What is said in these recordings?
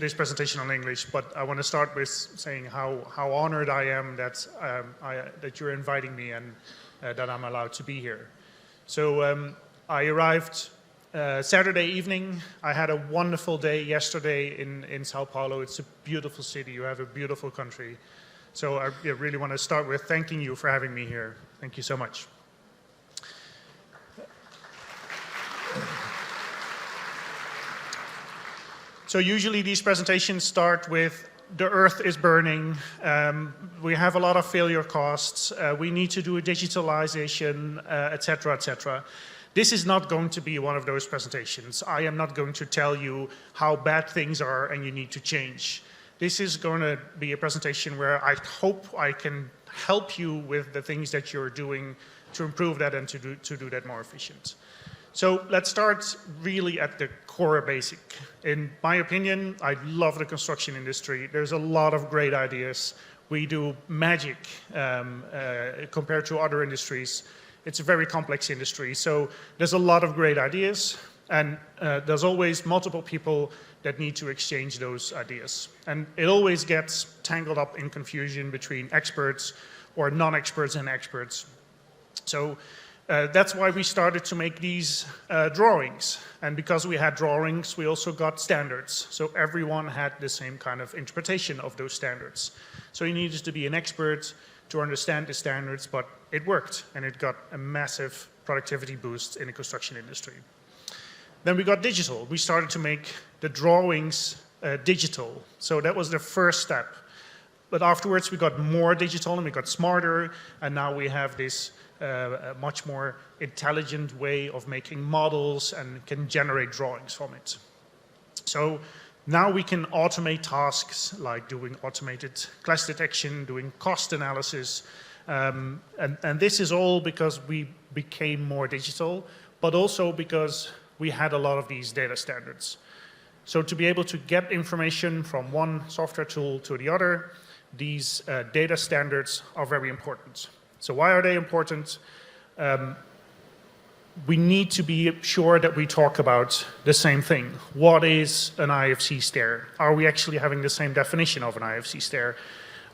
this presentation in English, but I want to start with saying how honored I am that that you're inviting me and that I'm allowed to be here. So I arrived Saturday evening. I had a wonderful day yesterday in Sao Paulo. It's a beautiful city. You have a beautiful country. So I really want to start with thanking you for having me here. Thank you so much. So usually these presentations start with the earth is burning, we have a lot of failure costs, we need to do a digitalization, etc., etc. This is not going to be one of those presentations. I am not going to tell you how bad things are and you need to change. This is going to be a presentation where I hope I can help you with the things that you're doing to improve that and to do that more efficient. So let's start really at the core basic. In my opinion, I love the construction industry. There's a lot of great ideas. We do magic compared to other industries. It's a very complex industry. So there's a lot of great ideas, and there's always multiple people that need to exchange those ideas. And it always gets tangled up in confusion between experts or non-experts and experts. So that's why we started to make these drawings. And because we had drawings, we also got standards. So everyone had the same kind of interpretation of those standards. So you needed to be an expert to understand the standards, but it worked, and it got a massive productivity boost in the construction industry. Then we got digital. We started to make the drawings digital. So that was the first step. But afterwards, we got more digital, and we got smarter, and now we have this a much more intelligent way of making models and can generate drawings from it. So now we can automate tasks like doing automated clash detection, doing cost analysis, and this is all because we became more digital, but also because we had a lot of these data standards. So to be able to get information from one software tool to the other, these data standards are very important. So why are they important? We need to be sure that we talk about the same thing. What is an IFC stair? Are we actually having the same definition of an IFC stair?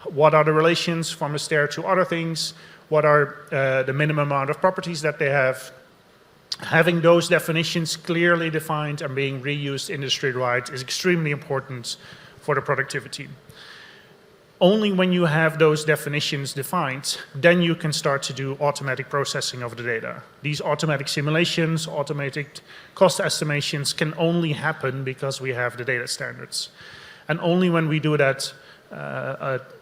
What are the relations from a stair to other things? What are the minimum amount of properties that they have? Having those definitions clearly defined and being reused industry-wide is extremely important for the productivity. Only when you have those definitions defined, then you can start to do automatic processing of the data. These automatic simulations, automatic cost estimations can only happen because we have the data standards. And only when we do that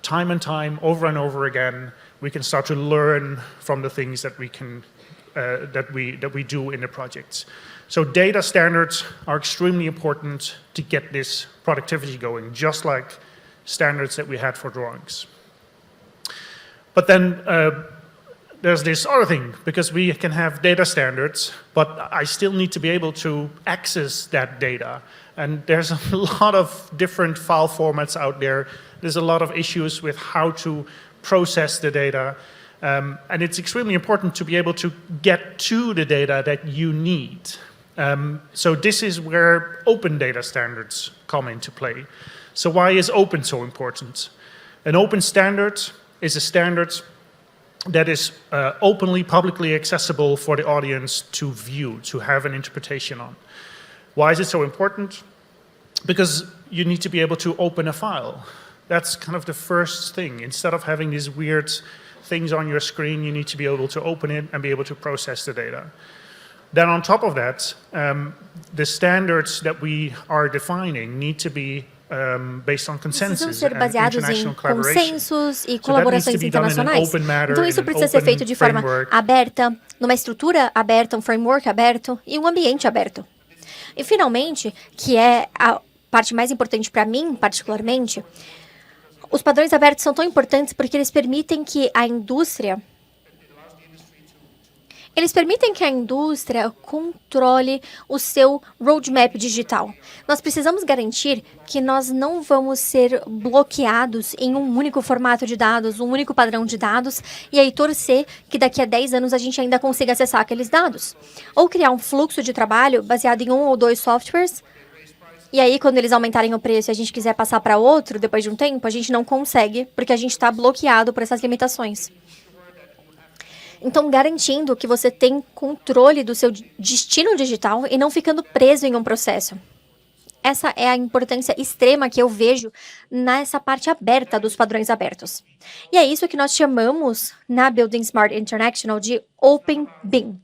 time and time, over and over again, we can start to learn from the things that we can that we do in the projects. So data standards are extremely important to get this productivity going, just like standards that we had for drawings. But then there's this other thing, because we can have data standards, but I still need to be able to access that data. And there's a lot of different file formats out there. There's a lot of issues with how to process the data. And it's extremely important to be able to get to the data that you need. So this is where open data standards come into play. So why is open so important? An open standard is a standard that is openly, publicly accessible for the audience to view, to have an interpretation on. Why is it so important? Because you need to be able to open a file. That's kind of the first thing. Instead of having these weird things on your screen, you need to be able to open it and be able to process the data. Then on top of that, the standards that we are defining need to be based on precisam consensus ser and baseados em international collaboration. consensos e So that needs colaborações to be done in an internacionais. open manner, Então in isso an precisa ser open feito de forma framework. aberta, numa estrutura aberta, um framework aberto e um ambiente aberto. E finalmente, que é a parte mais importante para mim, particularmente, os padrões abertos são tão importantes porque eles permitem que a indústria controle o seu roadmap digital. Nós precisamos garantir que nós não vamos ser bloqueados em um único formato de dados, um único padrão de dados, e aí torcer que daqui a 10 anos a gente ainda consiga acessar aqueles dados. Ou criar um fluxo de trabalho baseado em um ou dois softwares E aí, quando eles aumentarem o preço e a gente quiser passar para outro depois de um tempo, a gente não consegue, porque a gente está bloqueado por essas limitações. Então, garantindo que você tem controle do seu destino digital e não ficando preso em um processo. Essa é a importância extrema que eu vejo nessa parte aberta dos padrões abertos. E é isso que nós chamamos na Building Smart International de Open BIM.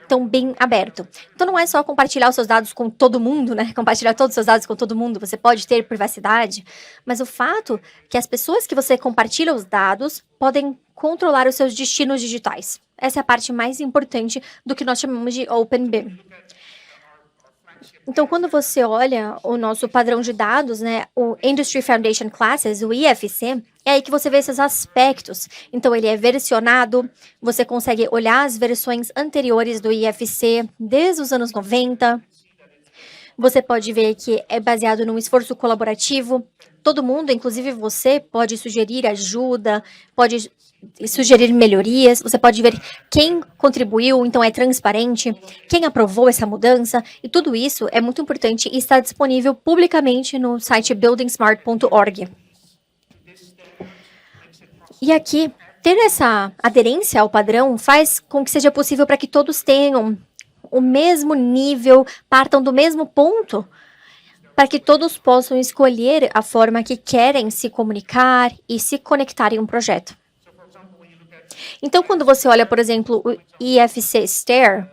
Então, BIM aberto. Então, não é só compartilhar os seus dados com todo mundo, né? Compartilhar todos os seus dados com todo mundo. Você pode ter privacidade, mas o fato que as pessoas que você compartilha os dados podem controlar os seus destinos digitais. Essa é a parte mais importante do que nós chamamos de Open BIM. Então, quando você olha o nosso padrão de dados, né, o Industry Foundation Classes, o IFC, é aí que você vê esses aspectos. Então, ele é versionado, você consegue olhar as versões anteriores do IFC desde os anos 90. Você pode ver que é baseado num esforço colaborativo. Todo mundo, inclusive você, pode sugerir ajuda, pode sugerir melhorias, você pode ver quem contribuiu, então é transparente, quem aprovou essa mudança, e tudo isso é muito importante e está disponível publicamente no site buildingsmart.org. E aqui, ter essa aderência ao padrão faz com que seja possível para que todos tenham o mesmo nível, partam do mesmo ponto, para que todos possam escolher a forma que querem se comunicar e se conectar em um projeto. Então, quando você olha, por exemplo, o IFC STAIR,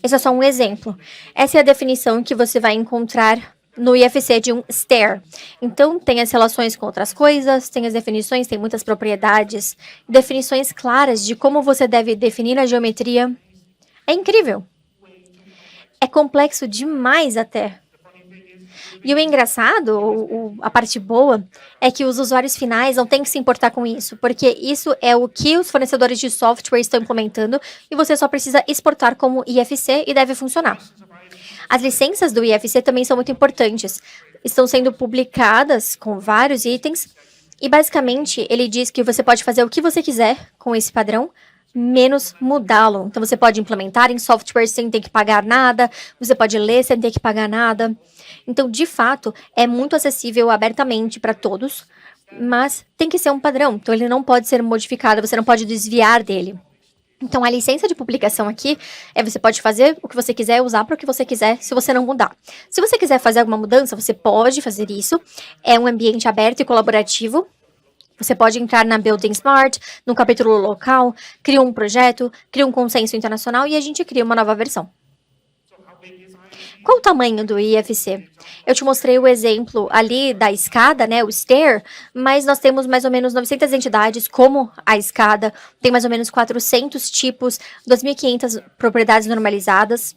esse é só um exemplo. Essa é a definição que você vai encontrar no IFC de um STAIR. Então, tem as relações com outras coisas, tem as definições, tem muitas propriedades, definições claras de como você deve definir a geometria. É incrível. É complexo demais até. E o engraçado, a parte boa, é que os usuários finais não têm que se importar com isso, porque isso é o que os fornecedores de software estão implementando e você só precisa exportar como IFC e deve funcionar. As licenças do IFC também são muito importantes. Estão sendo publicadas com vários itens e, basicamente, ele diz que você pode fazer o que você quiser com esse padrão, menos mudá-lo. Então, você pode implementar em software sem ter que pagar nada, você pode ler sem ter que pagar nada. Então, de fato, é muito acessível abertamente para todos, mas tem que ser um padrão. Então, ele não pode ser modificado, você não pode desviar dele. Então, a licença de publicação aqui é você pode fazer o que você quiser, usar para o que você quiser, se você não mudar. Se você quiser fazer alguma mudança, você pode fazer isso. É um ambiente aberto e colaborativo. Você pode entrar na Building Smart, no capítulo local, cria um projeto, cria um consenso internacional e a gente cria uma nova versão. Qual o tamanho do IFC? Eu te mostrei o exemplo ali da escada, né, o STAIR, mas nós temos mais ou menos 900 entidades, como a escada, tem mais ou menos 400 tipos, 2.500 propriedades normalizadas.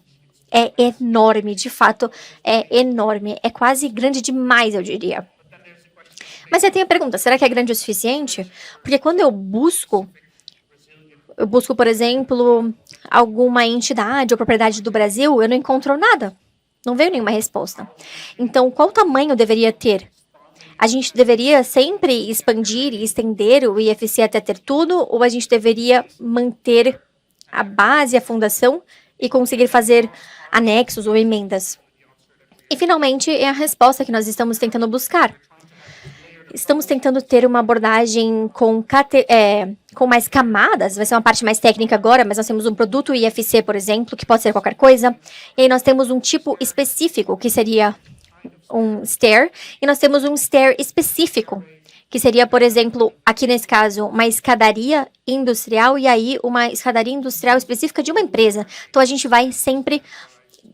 É enorme, de fato, é enorme. É quase grande demais, eu diria. Mas aí tem a pergunta, será que é grande o suficiente? Porque quando eu busco, por exemplo, alguma entidade ou propriedade do Brasil, eu não encontro nada. Não veio nenhuma resposta. Então, qual tamanho deveria ter? A gente deveria sempre expandir e estender o IFC até ter tudo? Ou a gente deveria manter a base, a fundação e conseguir fazer anexos ou emendas? E, finalmente, é a resposta que nós estamos tentando buscar. Estamos tentando ter uma abordagem com mais camadas, vai ser uma parte mais técnica agora, mas nós temos um produto IFC, por exemplo, que pode ser qualquer coisa, e aí nós temos um tipo específico, que seria um STAIR, e nós temos um STAIR específico, que seria, por exemplo, aqui nesse caso, uma escadaria industrial, e aí uma escadaria industrial específica de uma empresa. Então, a gente vai sempre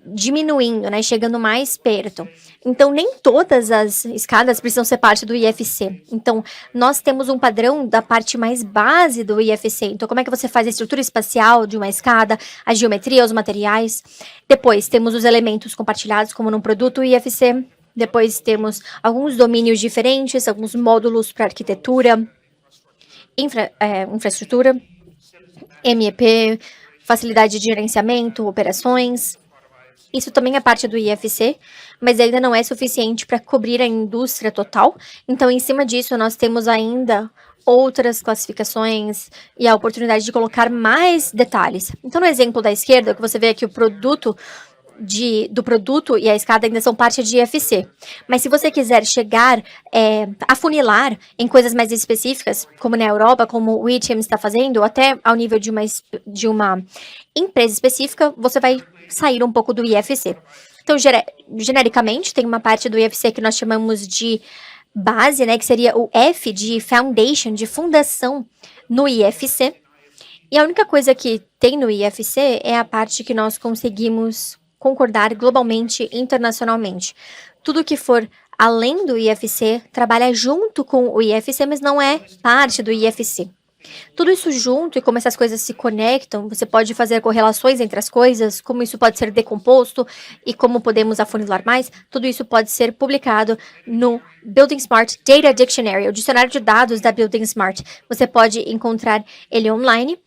diminuindo, né, chegando mais perto. Então, nem todas as escadas precisam ser parte do IFC. Então, nós temos um padrão da parte mais base do IFC. Então, como é que você faz a estrutura espacial de uma escada, a geometria, os materiais. Depois, temos os elementos compartilhados, como num produto IFC. Depois, temos alguns domínios diferentes, alguns módulos para arquitetura, infraestrutura, MEP, facilidade de gerenciamento, operações. Isso também é parte do IFC, mas ainda não é suficiente para cobrir a indústria total. Então, em cima disso, nós temos ainda outras classificações e a oportunidade de colocar mais detalhes. Então, no exemplo da esquerda, que você vê aqui o produto do produto e a escada ainda são parte de IFC. Mas se você quiser chegar, afunilar em coisas mais específicas, como na Europa, como o ITM está fazendo, ou até ao nível de uma empresa específica, você vai sair um pouco do IFC. Então, genericamente, tem uma parte do IFC que nós chamamos de base, né, que seria o F de foundation, de fundação no IFC. E a única coisa que tem no IFC é a parte que nós conseguimos concordar globalmente, internacionalmente. Tudo que for além do IFC trabalha junto com o IFC, mas não é parte do IFC. Tudo isso junto e como essas coisas se conectam, você pode fazer correlações entre as coisas, como isso pode ser decomposto e como podemos afunilar mais, tudo isso pode ser publicado no Building Smart Data Dictionary, o dicionário de dados da Building Smart. Você pode encontrar ele online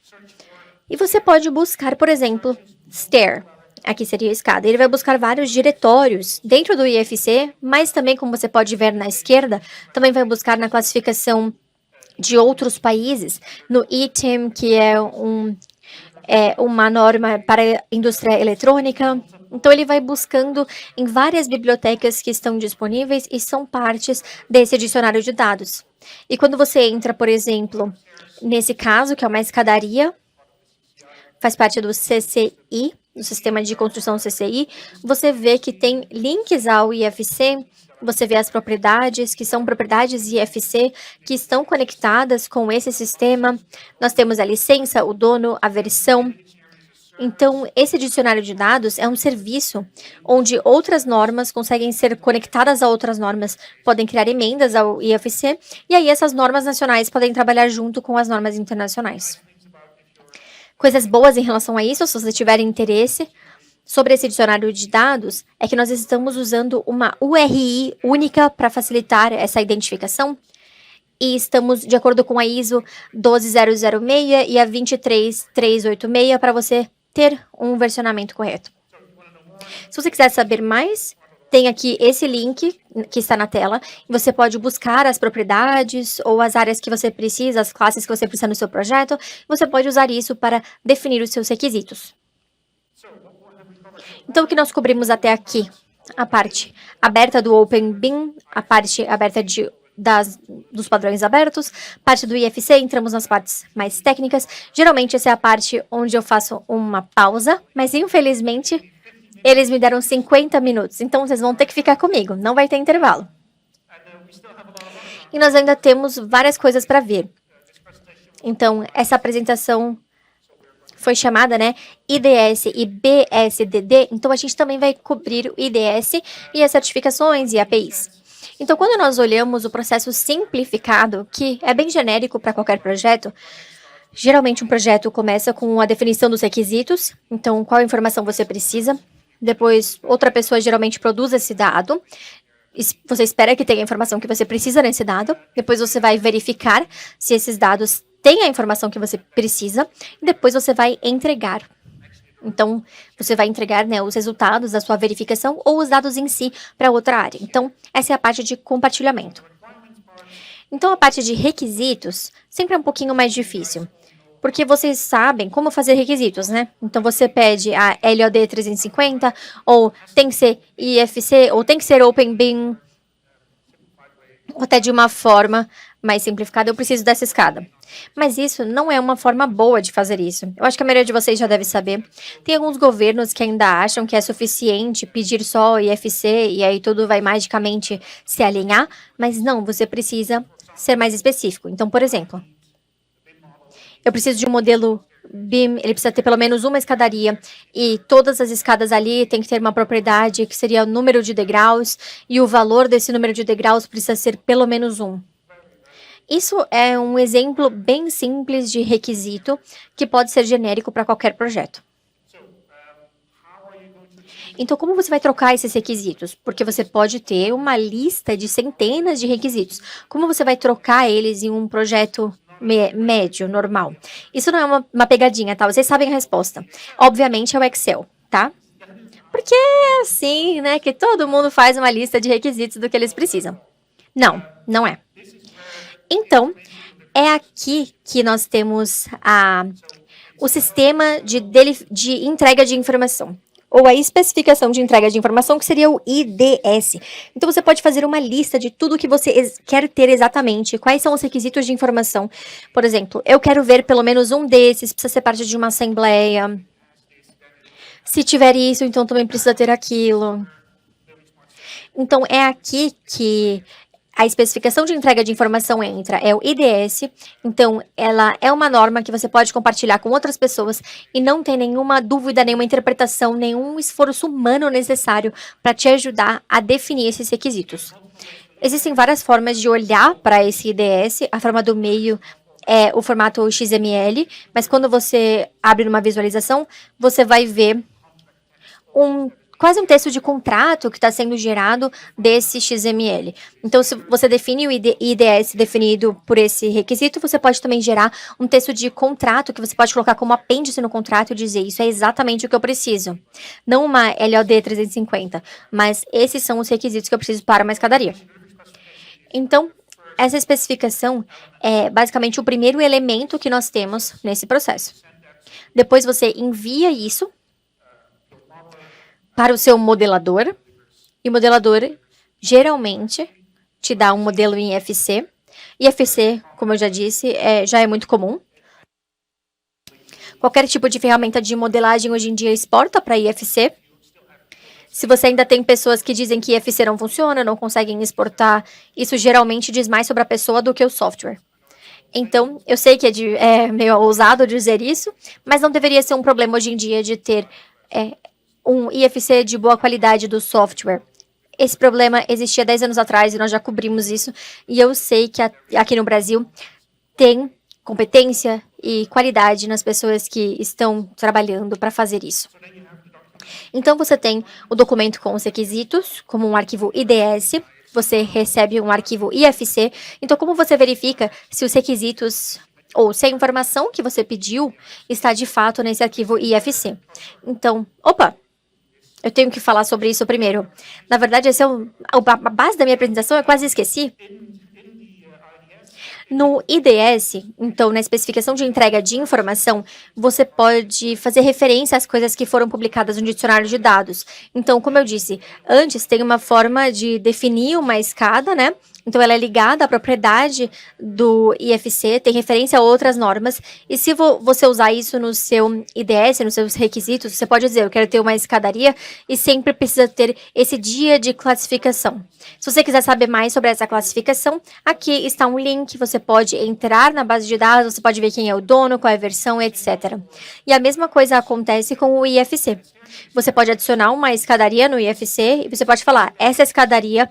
e você pode buscar, por exemplo, stair. Aqui seria a escada. Ele vai buscar vários diretórios dentro do IFC, mas também, como você pode ver na esquerda, também vai buscar na classificação de outros países, no ITIM, que é uma norma para a indústria eletrônica. Então, ele vai buscando em várias bibliotecas que estão disponíveis e são partes desse dicionário de dados. E quando você entra, por exemplo, nesse caso, que é uma escadaria, faz parte do CCI, do Sistema de Construção CCI, você vê que tem links ao IFC, você vê as propriedades, que são propriedades IFC, que estão conectadas com esse sistema. Nós temos a licença, o dono, a versão. Então, esse dicionário de dados é um serviço onde outras normas conseguem ser conectadas a outras normas, podem criar emendas ao IFC, e aí essas normas nacionais podem trabalhar junto com as normas internacionais. Coisas boas em relação a isso, se você tiver interesse sobre esse dicionário de dados, é que nós estamos usando uma URI única para facilitar essa identificação. E estamos de acordo com a ISO 12006 e a 23386 para você ter um versionamento correto. Se você quiser saber mais, tem aqui esse link que está na tela. Você pode buscar as propriedades ou as áreas que você precisa, as classes que você precisa no seu projeto. Você pode usar isso para definir os seus requisitos. Então, o que nós cobrimos até aqui? A parte aberta do OpenBIM, a parte aberta dos padrões abertos, parte do IFC, entramos nas partes mais técnicas. Geralmente, essa é a parte onde eu faço uma pausa, mas infelizmente eles me deram 50 minutos, então vocês vão ter que ficar comigo, não vai ter intervalo. E nós ainda temos várias coisas para ver. Então, essa apresentação foi chamada, né, IDS e BSDD, então a gente também vai cobrir o IDS e as certificações e APIs. Então, quando nós olhamos o processo simplificado, que é bem genérico para qualquer projeto, geralmente um projeto começa com a definição dos requisitos, então qual informação você precisa. Depois, outra pessoa geralmente produz esse dado. Você espera que tenha a informação que você precisa nesse dado. Depois, você vai verificar se esses dados têm a informação que você precisa. E depois, você vai entregar. Então, você vai entregar, né, os resultados da sua verificação ou os dados em si para outra área. Então, essa é a parte de compartilhamento. Então, a parte de requisitos sempre é um pouquinho mais difícil. Porque vocês sabem como fazer requisitos, né? Então, você pede a LOD 350, ou tem que ser IFC, ou tem que ser OpenBIM, ou até de uma forma mais simplificada, eu preciso dessa escada. Mas isso não é uma forma boa de fazer isso. Eu acho que a maioria de vocês já deve saber. Tem alguns governos que ainda acham que é suficiente pedir só IFC, e aí tudo vai magicamente se alinhar, mas não, você precisa ser mais específico. Então, por exemplo, eu preciso de um modelo BIM, ele precisa ter pelo menos uma escadaria, e todas as escadas ali tem que ter uma propriedade que seria o número de degraus, e o valor desse número de degraus precisa ser pelo menos 1. Isso é um exemplo bem simples de requisito que pode ser genérico para qualquer projeto. Então, como você vai trocar esses requisitos? Porque você pode ter uma lista de centenas de requisitos. Como você vai trocar eles em um projeto médio, normal? Isso não é uma pegadinha, tá? Vocês sabem a resposta. Obviamente é o Excel, tá? Porque é assim, né, que todo mundo faz uma lista de requisitos do que eles precisam. Não, não é. Então, é aqui que nós temos o sistema de entrega de informação. ou a especificação de entrega de informação, que seria o IDS. Então, você pode fazer uma lista de tudo que você quer ter exatamente, quais são os requisitos de informação. Por exemplo, eu quero ver pelo menos um desses, precisa ser parte de uma assembleia. Se tiver isso, então também precisa ter aquilo. Então, é aqui que a especificação de entrega de informação entra, é o IDS. Então, ela é uma norma que você pode compartilhar com outras pessoas e não tem nenhuma dúvida, nenhuma interpretação, nenhum esforço humano necessário para te ajudar a definir esses requisitos. Existem várias formas de olhar para esse IDS. A forma do meio é o formato XML, mas quando você abre numa visualização, você vai ver quase um texto de contrato que está sendo gerado desse XML. Então, se você define o IDS definido por esse requisito, você pode também gerar um texto de contrato que você pode colocar como apêndice no contrato e dizer isso é exatamente o que eu preciso. Não uma LOD 350, mas esses são os requisitos que eu preciso para uma escadaria. Então, essa especificação é basicamente o primeiro elemento que nós temos nesse processo. Depois você envia isso para o seu modelador, e o modelador geralmente te dá um modelo em IFC. IFC, como eu já disse, já é muito comum. Qualquer tipo de ferramenta de modelagem hoje em dia exporta para IFC. Se você ainda tem pessoas que dizem que IFC não funciona, não conseguem exportar, isso geralmente diz mais sobre a pessoa do que o software. Então, eu sei que é meio ousado dizer isso, mas não deveria ser um problema hoje em dia de ter um IFC de boa qualidade do software. Esse problema existia 10 anos atrás e nós já cobrimos isso. E eu sei que aqui no Brasil tem competência e qualidade nas pessoas que estão trabalhando para fazer isso. Então, você tem o documento com os requisitos, como um arquivo IDS. Você recebe um arquivo IFC. Então, como você verifica se os requisitos ou se a informação que você pediu está de fato nesse arquivo IFC? Então, eu tenho que falar sobre isso primeiro. Na verdade, essa é a base da minha apresentação, eu quase esqueci. No IDS, então, na especificação de entrega de informação, você pode fazer referência às coisas que foram publicadas no dicionário de dados. Então, como eu disse, antes tem uma forma de definir uma escada, né? Então, ela é ligada à propriedade do IFC, tem referência a outras normas. E se você usar isso no seu IDS, nos seus requisitos, você pode dizer, eu quero ter uma escadaria e sempre precisa ter esse dia de classificação. Se você quiser saber mais sobre essa classificação, aqui está um link, você pode entrar na base de dados, você pode ver quem é o dono, qual é a versão, etc. E a mesma coisa acontece com o IFC. Você pode adicionar uma escadaria no IFC e você pode falar, essa escadaria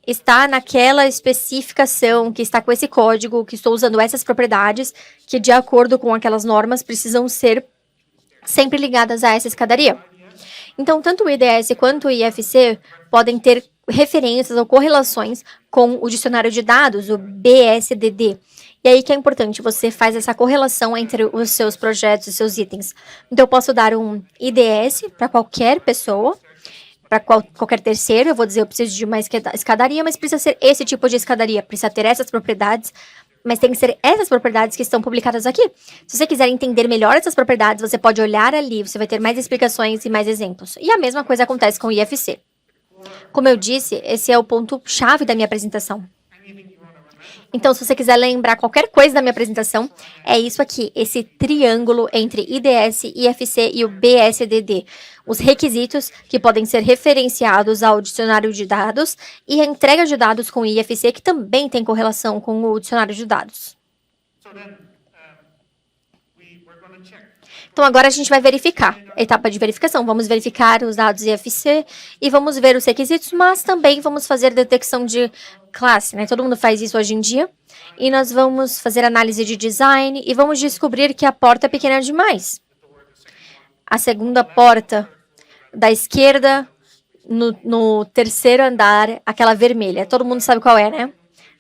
está naquela especificação, que está com esse código, que estou usando essas propriedades, que de acordo com aquelas normas precisam ser sempre ligadas a essa escadaria. Então, tanto o IDS quanto o IFC podem ter referências ou correlações com o dicionário de dados, o BSDD. E aí que é importante, você faz essa correlação entre os seus projetos e seus itens. Então, eu posso dar um IDS para qualquer pessoa, para qualquer terceiro, eu vou dizer, eu preciso de uma escadaria, mas precisa ser esse tipo de escadaria, precisa ter essas propriedades, mas tem que ser essas propriedades que estão publicadas aqui. Se você quiser entender melhor essas propriedades, você pode olhar ali, você vai ter mais explicações e mais exemplos. E a mesma coisa acontece com o IFC. Como eu disse, esse é o ponto-chave da minha apresentação. Então, se você quiser lembrar qualquer coisa da minha apresentação, é isso aqui, esse triângulo entre IDS, IFC e o BSDD. Os requisitos que podem ser referenciados ao dicionário de dados e a entrega de dados com o IFC, que também tem correlação com o dicionário de dados. Então, agora a gente vai verificar, etapa de verificação. Vamos verificar os dados IFC e vamos ver os requisitos, mas também vamos fazer detecção de classe, né? Todo mundo faz isso hoje em dia. E nós vamos fazer análise de design e vamos descobrir que a porta é pequena demais. A segunda porta da esquerda, no terceiro andar, aquela vermelha. Todo mundo sabe qual é, né?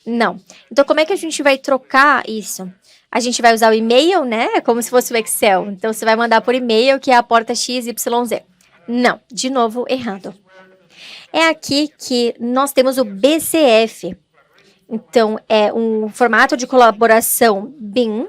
Não. Então, como é que a gente vai trocar isso? A gente vai usar o e-mail, né? É como se fosse o Excel. Então, você vai mandar por e-mail, que é a porta XYZ. Não, de novo, errado. É aqui que nós temos o BCF. Então, é um formato de colaboração BIM.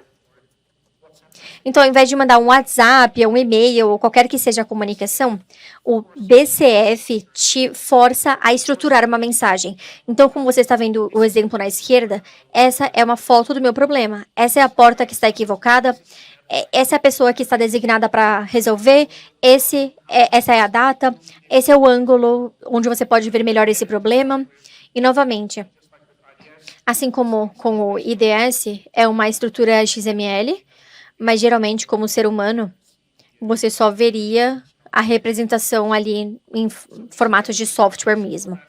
Então, ao invés de mandar um WhatsApp, um e-mail ou qualquer que seja a comunicação, o BCF te força a estruturar uma mensagem. Então, como você está vendo o exemplo na esquerda, essa é uma foto do meu problema. Essa é a porta que está equivocada. Essa é a pessoa que está designada para resolver. Essa é a data. Esse é o ângulo onde você pode ver melhor esse problema. E, novamente, assim como com o IDS, é uma estrutura XML, mas geralmente, como ser humano, você só veria a representação ali em formato de software mesmo.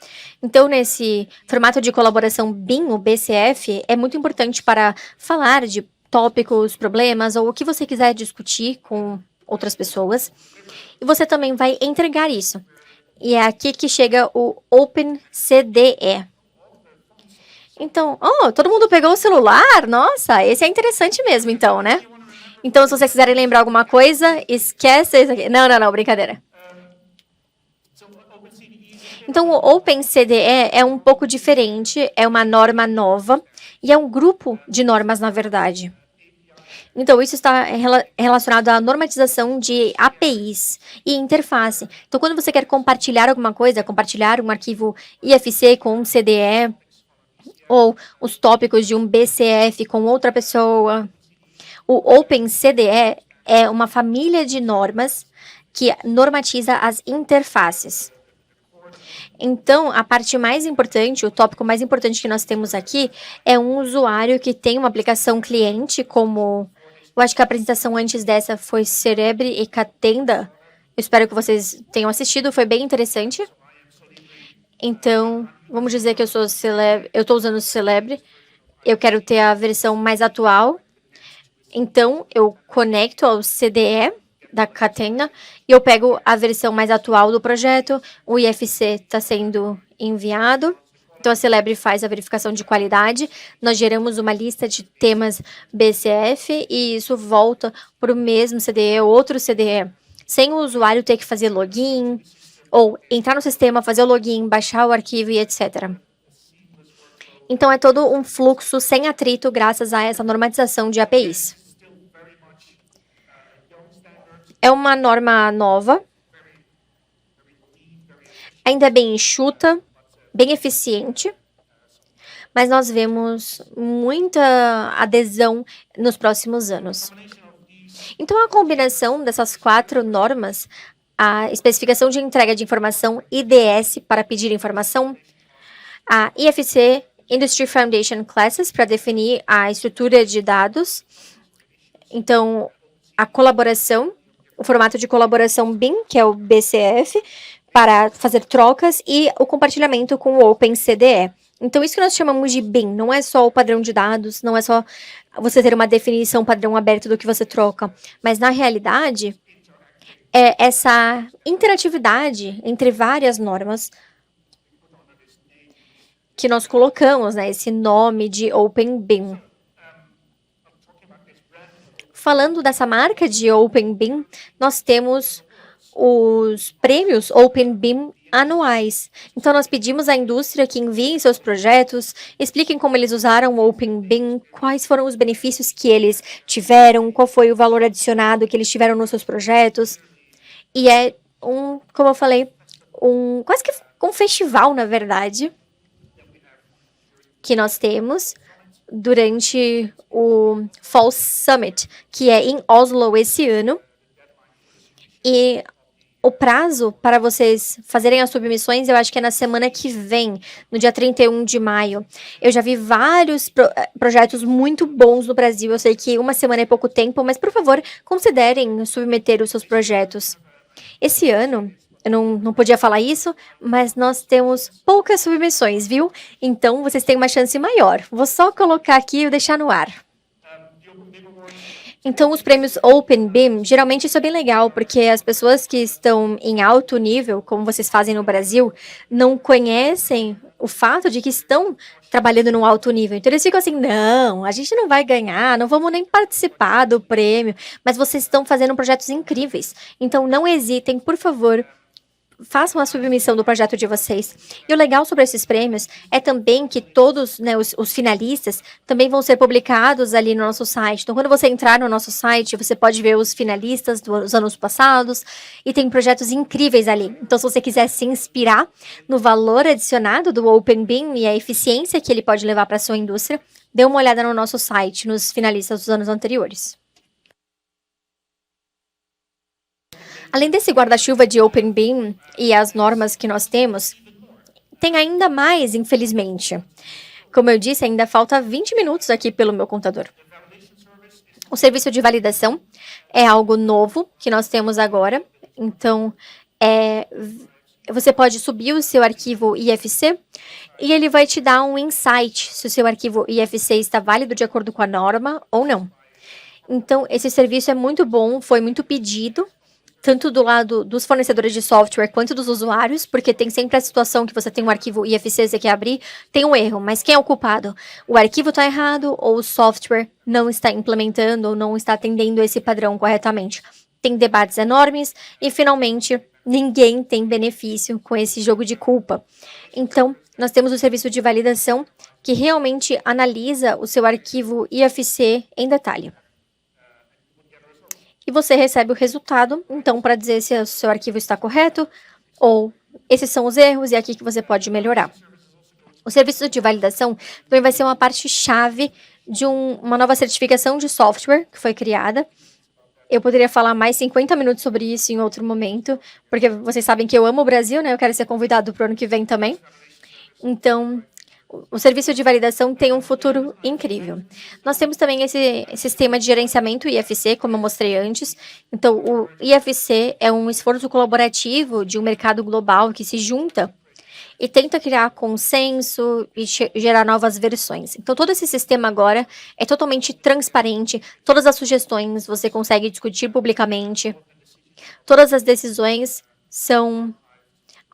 Então, nesse formato de colaboração BIM, o BCF, é muito importante para falar de tópicos, problemas ou o que você quiser discutir com outras pessoas. E você também vai entregar isso. E é aqui que chega o OpenCDE. Então, todo mundo pegou o celular? Nossa, esse é interessante mesmo, então, né? Então, se vocês quiserem lembrar alguma coisa, esquece isso aqui. Não, brincadeira. Então, o OpenCDE é um pouco diferente, é uma norma nova e é um grupo de normas, na verdade. Então, isso está relacionado à normatização de APIs e interface. Então, quando você quer compartilhar alguma coisa, compartilhar um arquivo IFC com um CDE, ou os tópicos de um BCF com outra pessoa, o OpenCDE é uma família de normas que normatiza as interfaces. Então, a parte mais importante, o tópico mais importante que nós temos aqui é um usuário que tem uma aplicação cliente, como eu acho que a apresentação antes dessa foi Cerebre e Catenda. Eu espero que vocês tenham assistido, foi bem interessante. Então, vamos dizer que eu estou usando o Celebre, eu quero ter a versão mais atual. Então, eu conecto ao CDE da Catena e eu pego a versão mais atual do projeto. O IFC está sendo enviado. Então, a Celebre faz a verificação de qualidade. Nós geramos uma lista de temas BCF e isso volta para o mesmo CDE, outro CDE, sem o usuário ter que fazer login ou entrar no sistema, fazer o login, baixar o arquivo e etc. Então, é todo um fluxo sem atrito graças a essa normatização de APIs. É uma norma nova, ainda bem enxuta, bem eficiente, mas nós vemos muita adesão nos próximos anos. Então, a combinação dessas 4 normas, a especificação de entrega de informação IDS para pedir informação, a IFC, Industry Foundation Classes, para definir a estrutura de dados, então, a colaboração, o formato de colaboração BIM, que é o BCF, para fazer trocas, e o compartilhamento com o OpenCDE. Então, isso que nós chamamos de BIM, não é só o padrão de dados, não é só você ter uma definição padrão aberto do que você troca, mas, na realidade, é essa interatividade entre várias normas que nós colocamos, né, esse nome de OpenBIM. Falando dessa marca de OpenBIM, nós temos os prêmios OpenBIM anuais. Então, nós pedimos à indústria que enviem seus projetos, expliquem como eles usaram o OpenBIM, quais foram os benefícios que eles tiveram, qual foi o valor adicionado que eles tiveram nos seus projetos. E é como eu falei, quase que um festival, na verdade, que nós temos durante o Fall Summit, que é em Oslo esse ano. E o prazo para vocês fazerem as submissões, eu acho que é na semana que vem, no dia 31 de maio. Eu já vi vários projetos muito bons no Brasil. Eu sei que uma semana é pouco tempo, mas, por favor, considerem submeter os seus projetos. Esse ano, eu não podia falar isso, mas nós temos poucas submissões, viu? Então, vocês têm uma chance maior. Vou só colocar aqui e deixar no ar. Então, os prêmios OpenBIM, geralmente isso é bem legal, porque as pessoas que estão em alto nível, como vocês fazem no Brasil, não conhecem o fato de que estão trabalhando num alto nível. Então, eles ficam assim, não, a gente não vai ganhar, não vamos nem participar do prêmio, mas vocês estão fazendo projetos incríveis. Então, não hesitem, por favor, façam a submissão do projeto de vocês. E o legal sobre esses prêmios é também que todos, né, os finalistas também vão ser publicados ali no nosso site. Então, quando você entrar no nosso site, você pode ver os finalistas dos anos passados e tem projetos incríveis ali. Então, se você quiser se inspirar no valor adicionado do Open BIM e a eficiência que ele pode levar para a sua indústria, dê uma olhada no nosso site, nos finalistas dos anos anteriores. Além desse guarda-chuva de Open BIM e as normas que nós temos, tem ainda mais, infelizmente. Como eu disse, ainda falta 20 minutos aqui pelo meu computador. O serviço de validação é algo novo que nós temos agora. Então, você pode subir o seu arquivo IFC e ele vai te dar um insight se o seu arquivo IFC está válido de acordo com a norma ou não. Então, esse serviço é muito bom, foi muito pedido, tanto do lado dos fornecedores de software quanto dos usuários, porque tem sempre a situação que você tem um arquivo IFC, você quer abrir, tem um erro, mas quem é o culpado? O arquivo está errado ou o software não está implementando ou não está atendendo esse padrão corretamente? Tem debates enormes e, finalmente, ninguém tem benefício com esse jogo de culpa. Então, nós temos o serviço de validação que realmente analisa o seu arquivo IFC em detalhe. E você recebe o resultado, então, para dizer se o seu arquivo está correto ou esses são os erros e é aqui que você pode melhorar. O serviço de validação também vai ser uma parte-chave de uma nova certificação de software que foi criada. Eu poderia falar mais 50 minutos sobre isso em outro momento, porque vocês sabem que eu amo o Brasil, né? Eu quero ser convidado para o ano que vem também. Então, o serviço de validação tem um futuro incrível. Nós temos também esse sistema de gerenciamento IFC, como eu mostrei antes. Então, o IFC é um esforço colaborativo de um mercado global que se junta e tenta criar consenso e gerar novas versões. Então, todo esse sistema agora é totalmente transparente. Todas as sugestões você consegue discutir publicamente. Todas as decisões são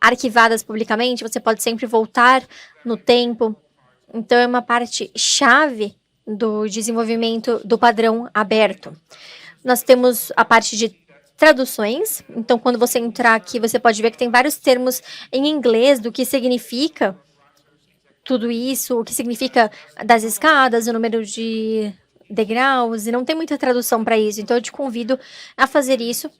arquivadas publicamente, você pode sempre voltar no tempo. Então, é uma parte chave do desenvolvimento do padrão aberto. Nós temos a parte de traduções. Então, quando você entrar aqui, você pode ver que tem vários termos em inglês do que significa tudo isso, o que significa das escadas, o número de degraus, e não tem muita tradução para isso. Então, eu te convido a fazer isso.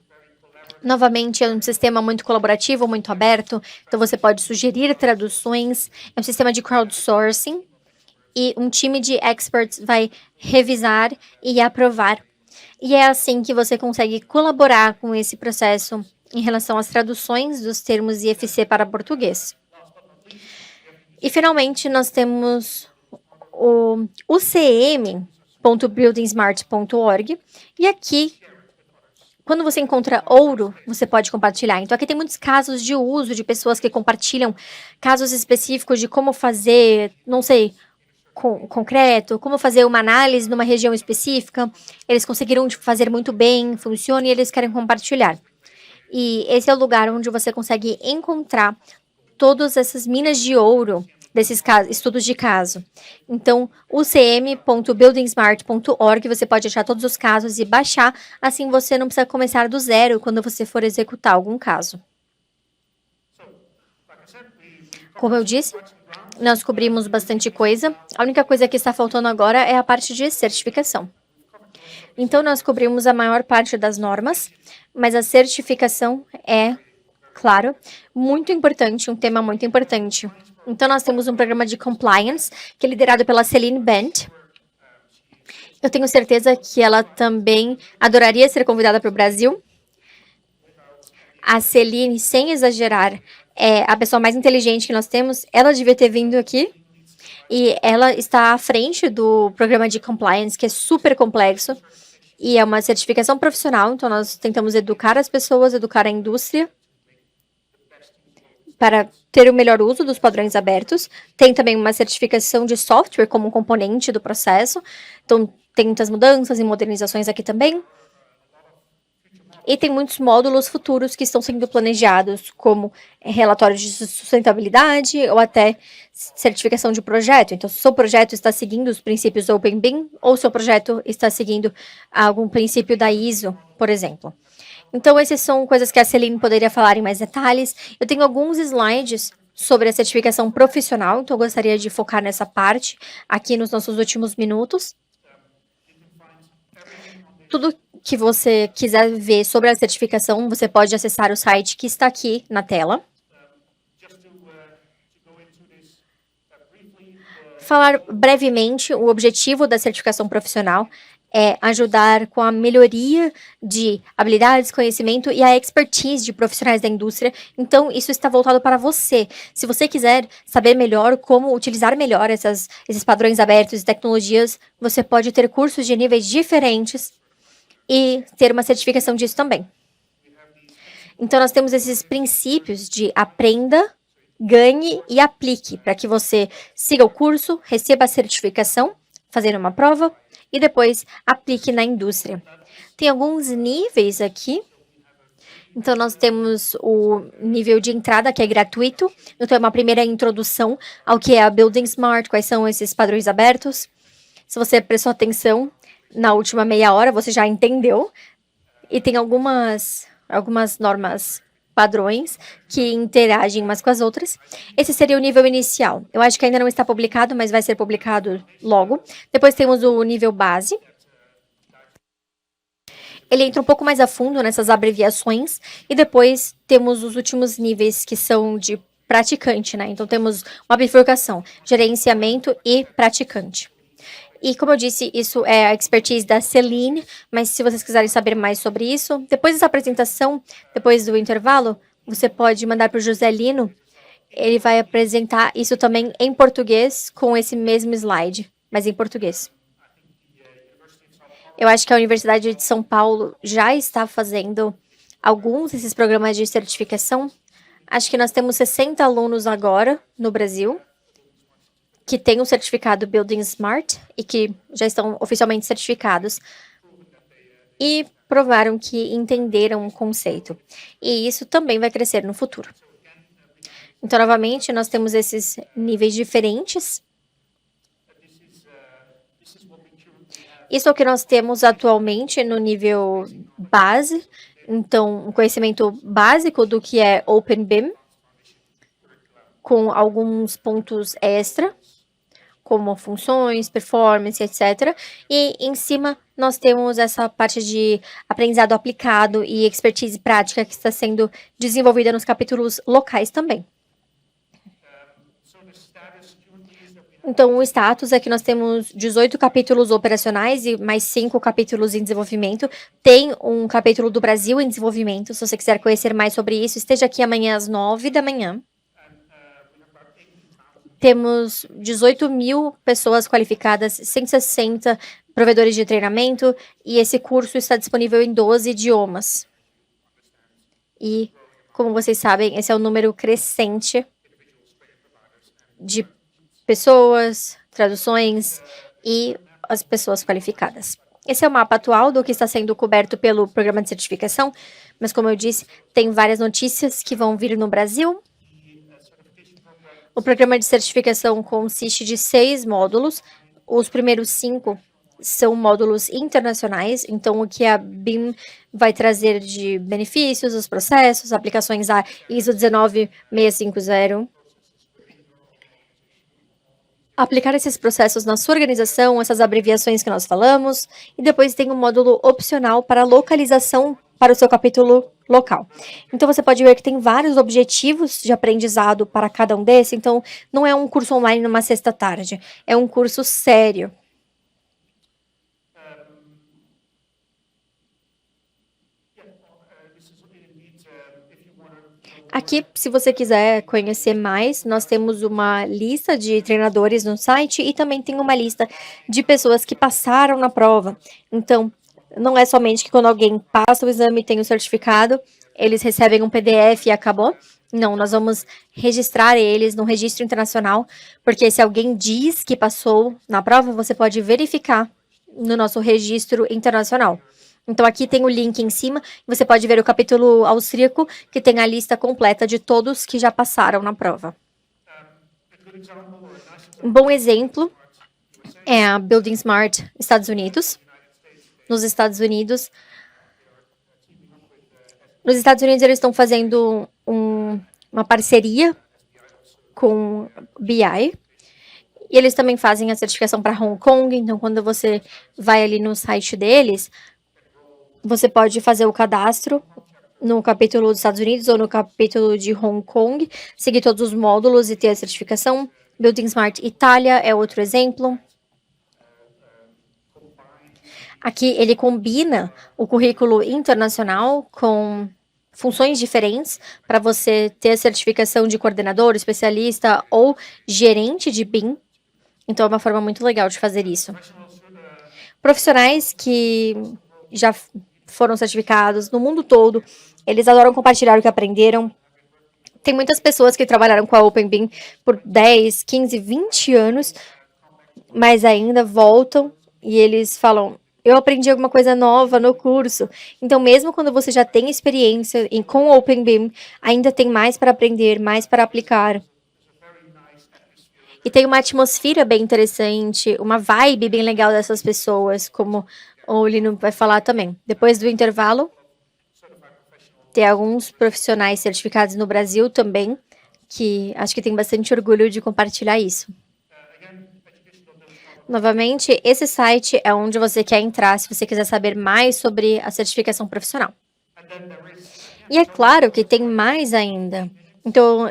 Novamente, é um sistema muito colaborativo, muito aberto, então você pode sugerir traduções, é um sistema de crowdsourcing, e um time de experts vai revisar e aprovar. E é assim que você consegue colaborar com esse processo em relação às traduções dos termos IFC para português. E, finalmente, nós temos o ucm.buildingsmart.org, e aqui, quando você encontra ouro, você pode compartilhar. Então, aqui tem muitos casos de uso de pessoas que compartilham casos específicos de como fazer, não sei, concreto, como fazer uma análise numa região específica. Eles conseguiram fazer muito bem, funciona e eles querem compartilhar. E esse é o lugar onde você consegue encontrar todas essas minas de ouro desses estudos de caso. Então, ucm.buildingsmart.org, você pode achar todos os casos e baixar, assim você não precisa começar do zero quando você for executar algum caso. Como eu disse, nós cobrimos bastante coisa. A única coisa que está faltando agora é a parte de certificação. Então, nós cobrimos a maior parte das normas, mas a certificação é, claro, muito importante, um tema muito importante. Então, nós temos um programa de compliance, que é liderado pela Celine Bent. Eu tenho certeza que ela também adoraria ser convidada para o Brasil. A Celine, sem exagerar, é a pessoa mais inteligente que nós temos. Ela devia ter vindo aqui. E ela está à frente do programa de compliance, que é super complexo. E é uma certificação profissional, então nós tentamos educar as pessoas, educar a indústria para ter o melhor uso dos padrões abertos. Tem também uma certificação de software como um componente do processo. Então, tem muitas mudanças e modernizações aqui também. E tem muitos módulos futuros que estão sendo planejados, como relatórios de sustentabilidade ou até certificação de projeto. Então, se o seu projeto está seguindo os princípios Open BIM ou se o seu projeto está seguindo algum princípio da ISO, por exemplo. Então, essas são coisas que a Celine poderia falar em mais detalhes. Eu tenho alguns slides sobre a certificação profissional, então eu gostaria de focar nessa parte aqui nos nossos últimos minutos. Tudo que você quiser ver sobre a certificação, você pode acessar o site que está aqui na tela. Falar brevemente, o objetivo da certificação profissional é ajudar com a melhoria de habilidades, conhecimento e a expertise de profissionais da indústria. Então, isso está voltado para você. Se você quiser saber melhor como utilizar melhor esses padrões abertos e tecnologias, você pode ter cursos de níveis diferentes e ter uma certificação disso também. Então, nós temos esses princípios de aprenda, ganhe e aplique, para que você siga o curso, receba a certificação, fazendo uma prova, e depois aplique na indústria. Tem alguns níveis aqui. Então, nós temos o nível de entrada, que é gratuito. Então, é uma primeira introdução ao que é a Building Smart, quais são esses padrões abertos. Se você prestou atenção na última meia hora, você já entendeu. E tem algumas normas padrões que interagem umas com as outras. Esse seria o nível inicial. Eu acho que ainda não está publicado, mas vai ser publicado logo. Depois temos o nível base. Ele entra um pouco mais a fundo nessas abreviações. E depois temos os últimos níveis, que são de praticante, né? Então, temos uma bifurcação, gerenciamento e praticante. E, como eu disse, isso é a expertise da Celine, mas se vocês quiserem saber mais sobre isso, depois dessa apresentação, depois do intervalo, você pode mandar para o José Lino. Ele vai apresentar isso também em português, com esse mesmo slide, mas em português. Eu acho que a Universidade de São Paulo já está fazendo alguns desses programas de certificação. Acho que nós temos 60 alunos agora no Brasil que têm o certificado Building Smart e que já estão oficialmente certificados e provaram que entenderam o conceito. E isso também vai crescer no futuro. Então, novamente, nós temos esses níveis diferentes. Isso é o que nós temos atualmente no nível base. Então, um conhecimento básico do que é OpenBIM, com alguns pontos extra, como funções, performance, etc. E em cima nós temos essa parte de aprendizado aplicado e expertise prática que está sendo desenvolvida nos capítulos locais também. Então, o status é que nós temos 18 capítulos operacionais e mais 5 capítulos em desenvolvimento. Tem um capítulo do Brasil em desenvolvimento. Se você quiser conhecer mais sobre isso, esteja aqui amanhã às 9 da manhã. Temos 18 mil pessoas qualificadas, 160 provedores de treinamento, e esse curso está disponível em 12 idiomas. E, como vocês sabem, esse é um número crescente de pessoas, traduções e as pessoas qualificadas. Esse é o mapa atual do que está sendo coberto pelo programa de certificação, mas, como eu disse, tem várias notícias que vão vir no Brasil. O programa de certificação consiste de 6 módulos. Os primeiros 5 são módulos internacionais. Então, o que a BIM vai trazer de benefícios, os processos, aplicações a ISO 19650. Aplicar esses processos na sua organização, essas abreviações que nós falamos. E depois tem um módulo opcional para localização para o seu capítulo local. Então, você pode ver que tem vários objetivos de aprendizado para cada um desses. Então, não é um curso online numa sexta-tarde. É um curso sério. Aqui, se você quiser conhecer mais, nós temos uma lista de treinadores no site e também tem uma lista de pessoas que passaram na prova. Então, não é somente que quando alguém passa o exame e tem o certificado, eles recebem um PDF e acabou. Não, nós vamos registrar eles no registro internacional, porque se alguém diz que passou na prova, você pode verificar no nosso registro internacional. Então, aqui tem o link em cima, você pode ver o capítulo austríaco, que tem a lista completa de todos que já passaram na prova. Um bom exemplo é a Building Smart Estados Unidos. Nos Estados Unidos, Nos Estados Unidos, eles estão fazendo uma parceria com BI. E eles também fazem a certificação para Hong Kong. Então, quando você vai ali no site deles, você pode fazer o cadastro no capítulo dos Estados Unidos ou no capítulo de Hong Kong, seguir todos os módulos e ter a certificação. Building Smart Itália é outro exemplo. Aqui ele combina o currículo internacional com funções diferentes para você ter a certificação de coordenador, especialista ou gerente de BIM. Então é uma forma muito legal de fazer isso. Profissionais que já foram certificados no mundo todo, eles adoram compartilhar o que aprenderam. Tem muitas pessoas que trabalharam com a OpenBIM por 10, 15, 20 anos, mas ainda voltam e eles falam: eu aprendi alguma coisa nova no curso. Então, mesmo quando você já tem experiência com OpenBIM, ainda tem mais para aprender, mais para aplicar. E tem uma atmosfera bem interessante, uma vibe bem legal dessas pessoas, como o Lino vai falar também. Depois do intervalo, tem alguns profissionais certificados no Brasil também, que acho que tem bastante orgulho de compartilhar isso. Novamente, esse site é onde você quer entrar se você quiser saber mais sobre a certificação profissional. E é claro que tem mais ainda. Então,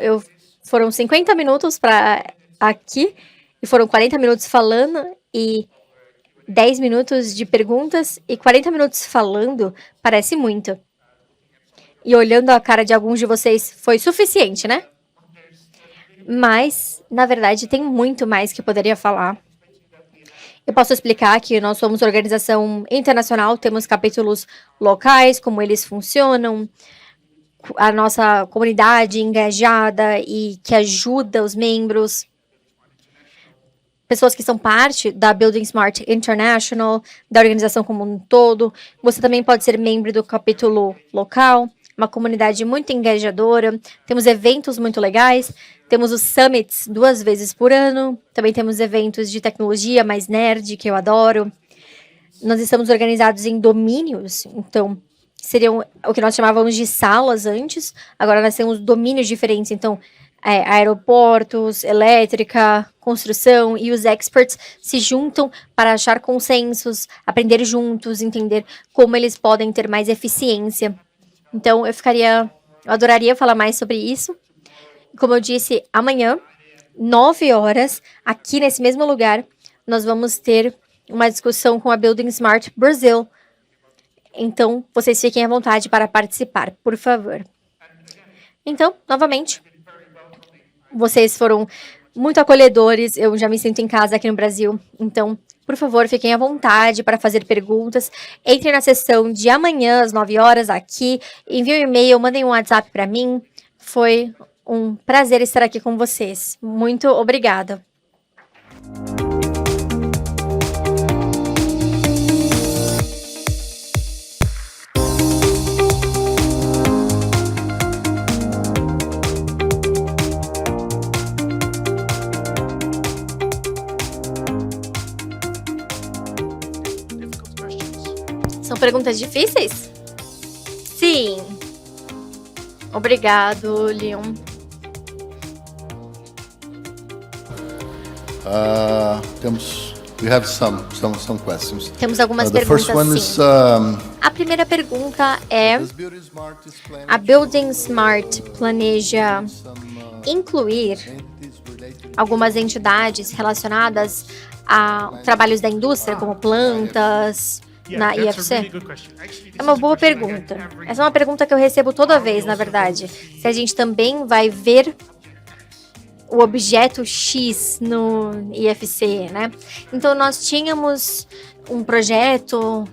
foram 50 minutos para aqui, e foram 40 minutos falando, e 10 minutos de perguntas, e 40 minutos falando, parece muito. E olhando a cara de alguns de vocês, foi suficiente, né? Mas, na verdade, tem muito mais que eu poderia falar. Eu posso explicar que nós somos organização internacional, temos capítulos locais, como eles funcionam, a nossa comunidade engajada e que ajuda os membros, pessoas que são parte da Building Smart International, da organização como um todo. Você também pode ser membro do capítulo local, uma comunidade muito engajadora. Temos eventos muito legais. Temos os summits 2 vezes por ano. Também temos eventos de tecnologia mais nerd, que eu adoro. Nós estamos organizados em domínios. Então, seriam o que nós chamávamos de salas antes. Agora nós temos domínios diferentes. Então, aeroportos, elétrica, construção. E os experts se juntam para achar consensos, aprender juntos, entender como eles podem ter mais eficiência. Então, eu adoraria falar mais sobre isso. Como eu disse, amanhã, 9 horas, aqui nesse mesmo lugar, nós vamos ter uma discussão com a Building Smart Brasil. Então, vocês fiquem à vontade para participar, por favor. Então, novamente, vocês foram muito acolhedores, eu já me sinto em casa aqui no Brasil. Então, por favor, fiquem à vontade para fazer perguntas. Entrem na sessão de amanhã, às 9 horas, aqui. Enviem um e-mail, mandem um WhatsApp para mim. Foi um prazer estar aqui com vocês. Muito obrigada. São perguntas difíceis? Sim. Obrigado, Leon. We have some questions. Temos algumas The perguntas, first one sim. is, A primeira pergunta é: does Building Smart is planning a Building Smart planeja incluir entities related algumas entidades relacionadas a trabalhos da indústria, como plantas, na that's a IFC? really good question. Actually, this É uma is a boa question I get pergunta. every Essa é uma pergunta que eu recebo toda vez, na verdade. Se a gente também vai ver o objeto X no IFC, né? Então, nós tínhamos um projeto,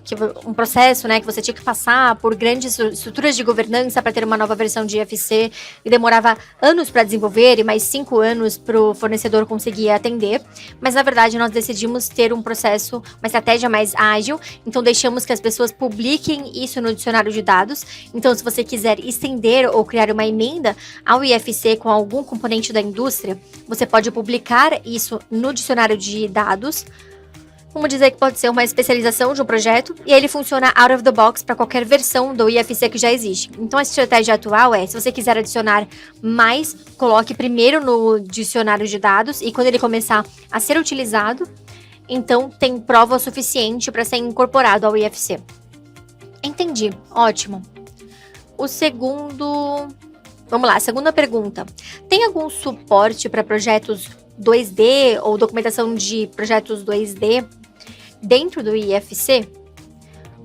um processo, né, que você tinha que passar por grandes estruturas de governança para ter uma nova versão de IFC e demorava anos para desenvolver e mais 5 anos para o fornecedor conseguir atender. Mas, na verdade, nós decidimos ter um processo, uma estratégia mais ágil, então deixamos que as pessoas publiquem isso no dicionário de dados. Então, se você quiser estender ou criar uma emenda ao IFC com algum componente da indústria, você pode publicar isso no dicionário de dados Vamos dizer que pode ser uma especialização de um projeto e ele funciona out of the box para qualquer versão do IFC que já existe. Então, a estratégia atual é, se você quiser adicionar mais, coloque primeiro no dicionário de dados e quando ele começar a ser utilizado, então tem prova suficiente para ser incorporado ao IFC. Entendi, ótimo. O segundo... Vamos lá, segunda pergunta. Tem algum suporte para projetos 2D ou documentação de projetos 2D dentro do IFC?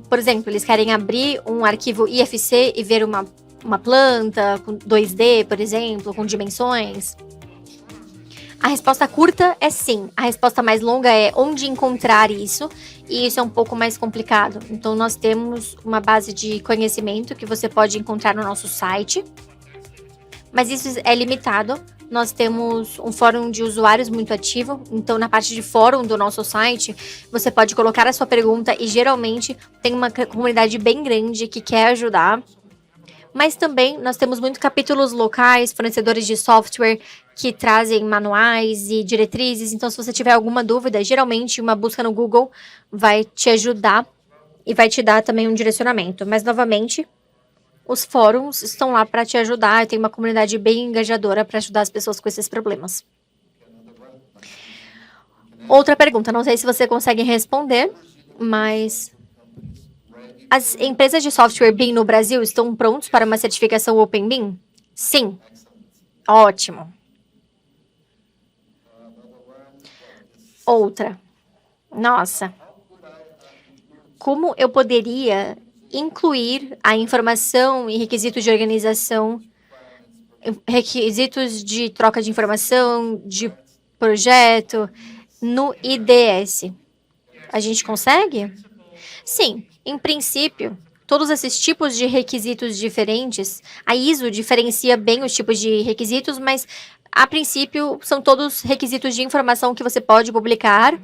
Por exemplo, eles querem abrir um arquivo IFC e ver uma planta com 2D, por exemplo, com dimensões? A resposta curta é sim. A resposta mais longa é onde encontrar isso, e isso é um pouco mais complicado. Então, nós temos uma base de conhecimento que você pode encontrar no nosso site, mas isso é limitado. Nós temos um fórum de usuários muito ativo, então na parte de fórum do nosso site, você pode colocar a sua pergunta e geralmente tem uma comunidade bem grande que quer ajudar. Mas também nós temos muitos capítulos locais, fornecedores de software que trazem manuais e diretrizes. Então, se você tiver alguma dúvida, geralmente uma busca no Google vai te ajudar e vai te dar também um direcionamento. Mas, novamente, os fóruns estão lá para te ajudar. Tem uma comunidade bem engajadora para ajudar as pessoas com esses problemas. Outra pergunta, não sei se você consegue responder, mas... As empresas de software BIM no Brasil estão prontos para uma certificação Open BIM? Sim. Ótimo. Outra. Nossa. Como eu poderia incluir a informação e requisitos de organização, requisitos de troca de informação, de projeto, no IDS? A gente consegue? Sim. Em princípio, todos esses tipos de requisitos diferentes, a ISO diferencia bem os tipos de requisitos, mas a princípio são todos requisitos de informação que você pode publicar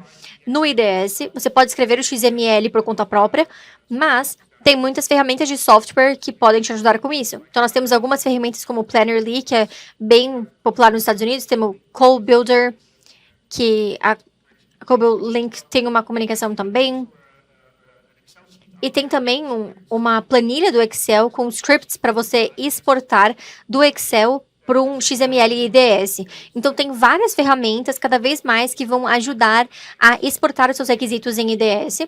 no IDS. Você pode escrever o XML por conta própria, mas tem muitas ferramentas de software que podem te ajudar com isso. Então, nós temos algumas ferramentas como o Plannerly, que é bem popular nos Estados Unidos. Temos o Code Builder, que a Code Link tem uma comunicação também. E tem também uma planilha do Excel com scripts para você exportar do Excel para um XML e IDS. Então, tem várias ferramentas, cada vez mais, que vão ajudar a exportar os seus requisitos em IDS.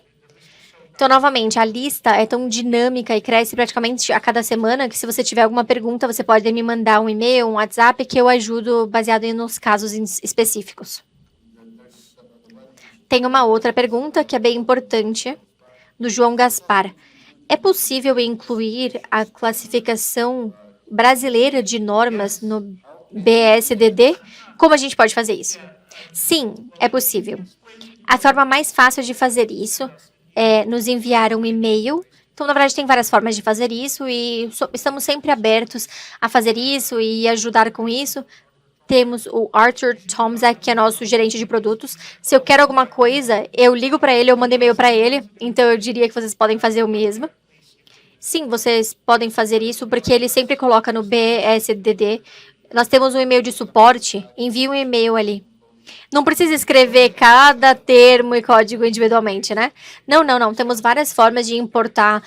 Então, novamente, a lista é tão dinâmica e cresce praticamente a cada semana que se você tiver alguma pergunta, você pode me mandar um e-mail, um WhatsApp, que eu ajudo baseado nos casos específicos. Tem uma outra pergunta que é bem importante, do João Gaspar. É possível incluir a classificação brasileira de normas no BSDD? Como a gente pode fazer isso? Sim, é possível. A forma mais fácil de fazer isso é nos enviar um e-mail. Então, na verdade, tem várias formas de fazer isso e estamos sempre abertos a fazer isso e ajudar com isso. Temos o Arthur Tomzak, que é nosso gerente de produtos. Se eu quero alguma coisa, eu ligo para ele, eu mando e-mail para ele. Então, eu diria que vocês podem fazer o mesmo. Sim, vocês podem fazer isso, porque ele sempre coloca no BSDD. Nós temos um e-mail de suporte, envie um e-mail ali. Não precisa escrever cada termo e código individualmente, né? Não. Temos várias formas de importar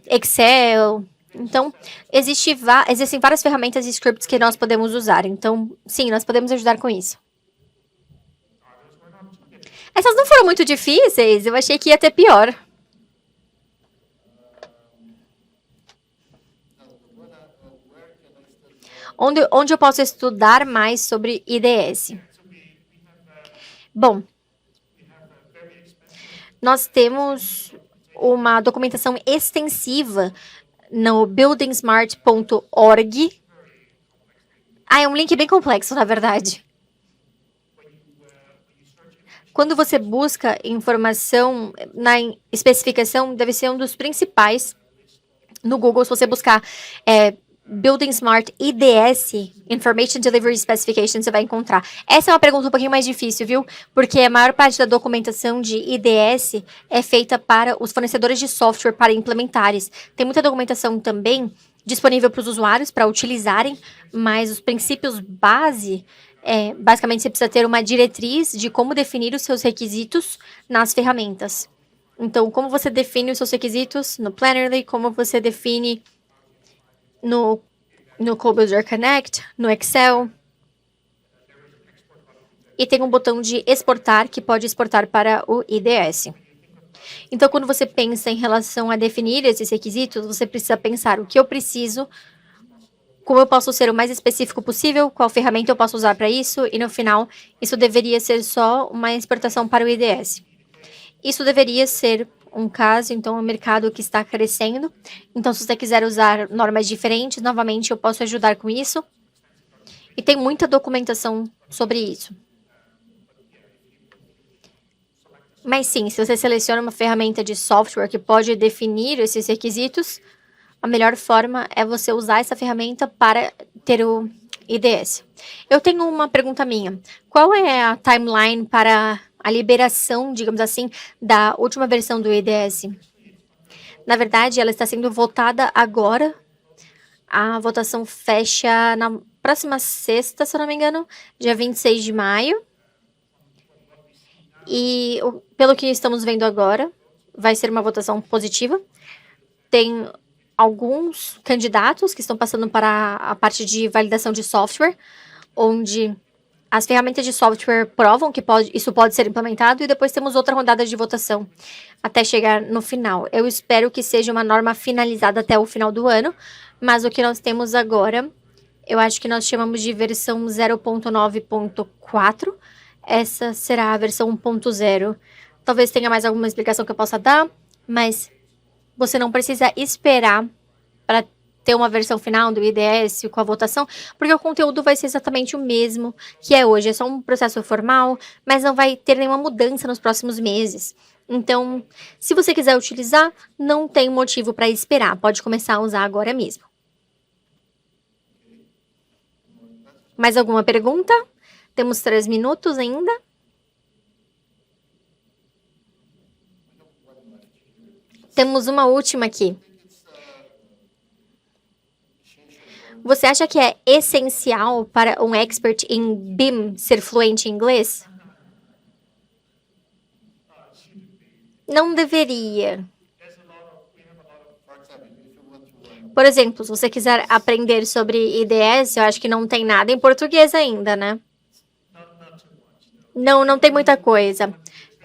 Excel. Então, existem várias ferramentas e scripts que nós podemos usar. Então, sim, nós podemos ajudar com isso. Essas não foram muito difíceis. Eu achei que ia ter pior. Onde eu posso estudar mais sobre IDS? Bom, nós temos uma documentação extensiva no buildingsmart.org. É um link bem complexo, na verdade. Quando você busca informação na especificação, deve ser um dos principais no Google. Se você buscar Building Smart IDS, Information Delivery Specification, você vai encontrar. Essa é uma pergunta um pouquinho mais difícil, viu? Porque a maior parte da documentação de IDS é feita para os fornecedores de software para implementares. Tem muita documentação também disponível para os usuários para utilizarem, mas os princípios base basicamente você precisa ter uma diretriz de como definir os seus requisitos nas ferramentas. Então, como você define os seus requisitos no Plannerly, como você define no CodeBuilder Connect, no Excel. E tem um botão de exportar, que pode exportar para o IDS. Então, quando você pensa em relação a definir esses requisitos, você precisa pensar o que eu preciso, como eu posso ser o mais específico possível, qual ferramenta eu posso usar para isso, e no final, isso deveria ser só uma exportação para o IDS. Isso deveria ser um caso, então, é um mercado que está crescendo. Então, se você quiser usar normas diferentes, novamente, eu posso ajudar com isso. E tem muita documentação sobre isso. Mas sim, se você seleciona uma ferramenta de software que pode definir esses requisitos, a melhor forma é você usar essa ferramenta para ter o IDS. Eu tenho uma pergunta minha. Qual é a timeline para a liberação, digamos assim, da última versão do IDS? Na verdade, ela está sendo votada agora. A votação fecha na próxima sexta, se eu não me engano, dia 26 de maio. E pelo que estamos vendo agora, vai ser uma votação positiva. Tem alguns candidatos que estão passando para a parte de validação de software, onde as ferramentas de software provam que isso pode ser implementado, e depois temos outra rodada de votação até chegar no final. Eu espero que seja uma norma finalizada até o final do ano, mas o que nós temos agora, eu acho que nós chamamos de versão 0.9.4. Essa será a versão 1.0. Talvez tenha mais alguma explicação que eu possa dar, mas você não precisa esperar para ter uma versão final do IDS com a votação, porque o conteúdo vai ser exatamente o mesmo que é hoje. É só um processo formal, mas não vai ter nenhuma mudança nos próximos meses. Então, se você quiser utilizar, não tem motivo para esperar. Pode começar a usar agora mesmo. Mais alguma pergunta? Temos 3 minutos ainda. Temos uma última aqui. Você acha que é essencial para um expert em BIM ser fluente em inglês? Não deveria. Por exemplo, se você quiser aprender sobre IDS, eu acho que não tem nada em português ainda, né? Não tem muita coisa.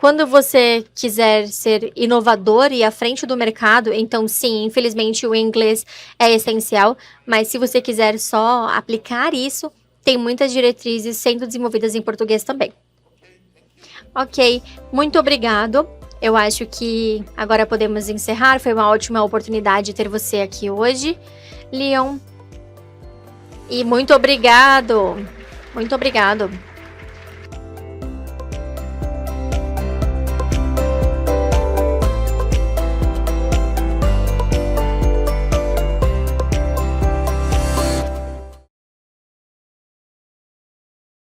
Quando você quiser ser inovador e à frente do mercado, então sim, infelizmente o inglês é essencial, mas se você quiser só aplicar isso, tem muitas diretrizes sendo desenvolvidas em português também. Ok, muito obrigado. Eu acho que agora podemos encerrar. Foi uma ótima oportunidade ter você aqui hoje, Leon. E muito obrigado. Muito obrigado.